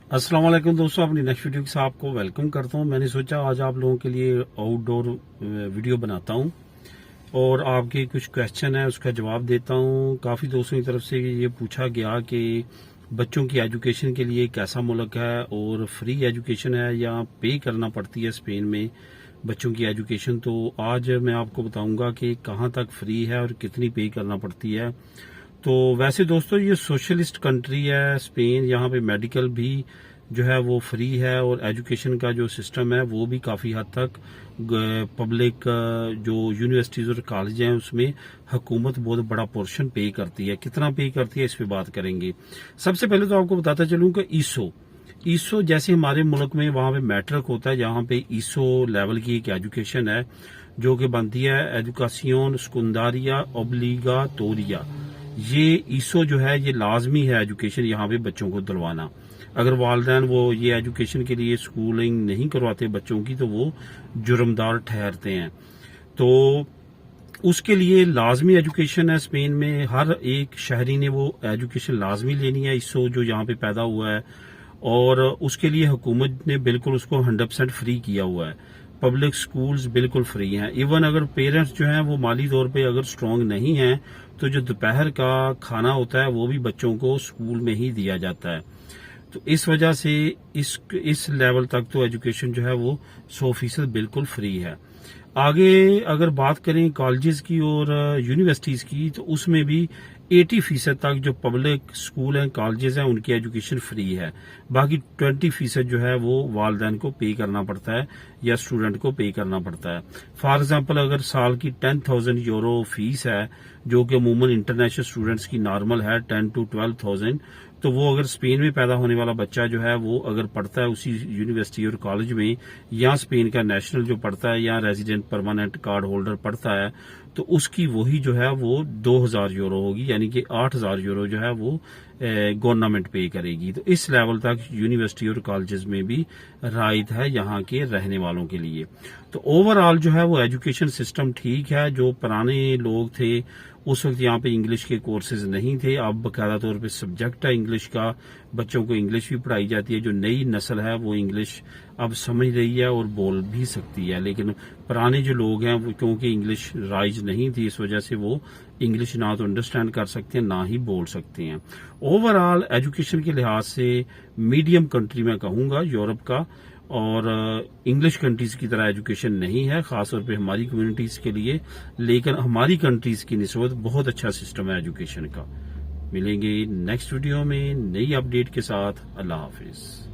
अस्सलाम वालेकुम दोस्तों, अपनी नेक्स्ट वीडियो के साथ आपको वेलकम करता हूं। मैंने सोचा आज आप लोगों के लिए आउटडोर वीडियो बनाता हूं और आपके कुछ क्वेश्चन है उसका जवाब देता हूं। काफ़ी दोस्तों की तरफ से ये पूछा गया कि बच्चों की एजुकेशन के लिए कैसा मुल्क है और फ्री एजुकेशन है या पे करना पड़ती है स्पेन में बच्चों की एजुकेशन। तो आज मैं आपको बताऊंगा कि कहाँ तक फ्री है और कितनी पे करना पड़ती है। तो वैसे दोस्तों ये सोशलिस्ट कंट्री है स्पेन, यहाँ पे मेडिकल भी जो है वो फ्री है और एजुकेशन का जो सिस्टम है वो भी काफ़ी हद तक पब्लिक जो यूनिवर्सिटीज़ और कॉलेज हैं उसमें हुकूमत बहुत बड़ा पोर्शन पे करती है। कितना पे करती है इस पे बात करेंगे। सबसे पहले तो आपको बताता चलूँ कि ईसो जैसे हमारे मुल्क में वहाँ पे मैट्रिक होता है, जहाँ पे ईसो लेवल की एक एजुकेशन है जो कि बनती है एजुकेशन सेकेंडरिया ओब्लिगाटोरिया। ये ईसो जो है ये लाजमी है एजुकेशन यहाँ पे बच्चों को दिलवाना। अगर वालदैन वो ये एजुकेशन के लिए स्कूलिंग नहीं करवाते बच्चों की तो वो जुर्मदार ठहरते हैं। तो उसके लिए लाजमी एजुकेशन है स्पेन में, हर एक शहरी ने वो एजुकेशन लाजमी लेनी है ईसो जो यहाँ पे पैदा हुआ है, और उसके लिए हुकूमत ने बिल्कुल उसको 100% फ्री किया हुआ है। पब्लिक स्कूल्स बिल्कुल फ्री हैं। इवन अगर पेरेंट्स जो हैं वो माली तौर पे अगर स्ट्रांग नहीं हैं तो जो दोपहर का खाना होता है वो भी बच्चों को स्कूल में ही दिया जाता है। तो इस वजह से इस लेवल तक तो एजुकेशन जो है वो 100% बिल्कुल फ्री है। आगे अगर बात करें कॉलेजेस की और यूनिवर्सिटीज की तो उसमें भी 80% तक जो पब्लिक स्कूल हैं कॉलेजेस हैं उनकी एजुकेशन फ्री है। बाकी 20% जो है वो वालदैन को पे करना पड़ता है या स्टूडेंट को पे करना पड़ता है। फॉर एग्जांपल अगर साल की 10,000 यूरो फीस है जो कि अमूमन इंटरनेशनल स्टूडेंट्स की नॉर्मल है 10 to 12,000, तो वो अगर स्पेन में पैदा होने वाला बच्चा जो है वो अगर पढ़ता है उसी यूनिवर्सिटी और कॉलेज में, या स्पेन का नेशनल जो पढ़ता है या रेजिडेंट परमानेंट कार्ड होल्डर पढ़ता है, तो उसकी वही जो है वो 2,000 यूरो होगी, यानी कि 8,000 यूरो जो है वो गवर्नमेंट पे करेगी। तो इस लेवल तक यूनिवर्सिटी और कॉलेजेस में भी राइट है यहाँ के रहने वालों के लिए। तो ओवरऑल जो है वो एजुकेशन सिस्टम ठीक है। जो पुराने लोग थे उस वक्त यहाँ पे इंग्लिश के कोर्सेज नहीं थे, अब बाकायदा तौर पे सब्जेक्ट है इंग्लिश का, बच्चों को इंग्लिश भी पढ़ाई जाती है। जो नई नस्ल है वो इंग्लिश अब समझ रही है और बोल भी सकती है, लेकिन पुराने जो लोग हैं वो क्योंकि इंग्लिश राइज नहीं थी इस वजह से वो इंग्लिश ना तो अंडरस्टैंड कर सकते हैं ना ही बोल सकते हैं। ओवरऑल एजुकेशन के लिहाज से मीडियम कंट्री मैं कहूँगा यूरोप का, और इंग्लिश कंट्रीज की तरह एजुकेशन नहीं है खासतौर पे हमारी कम्युनिटीज के लिए, लेकिन हमारी कंट्रीज की निस्बत बहुत अच्छा सिस्टम है एजुकेशन का। मिलेंगे नेक्स्ट वीडियो में नई अपडेट के साथ। अल्लाह हाफिज।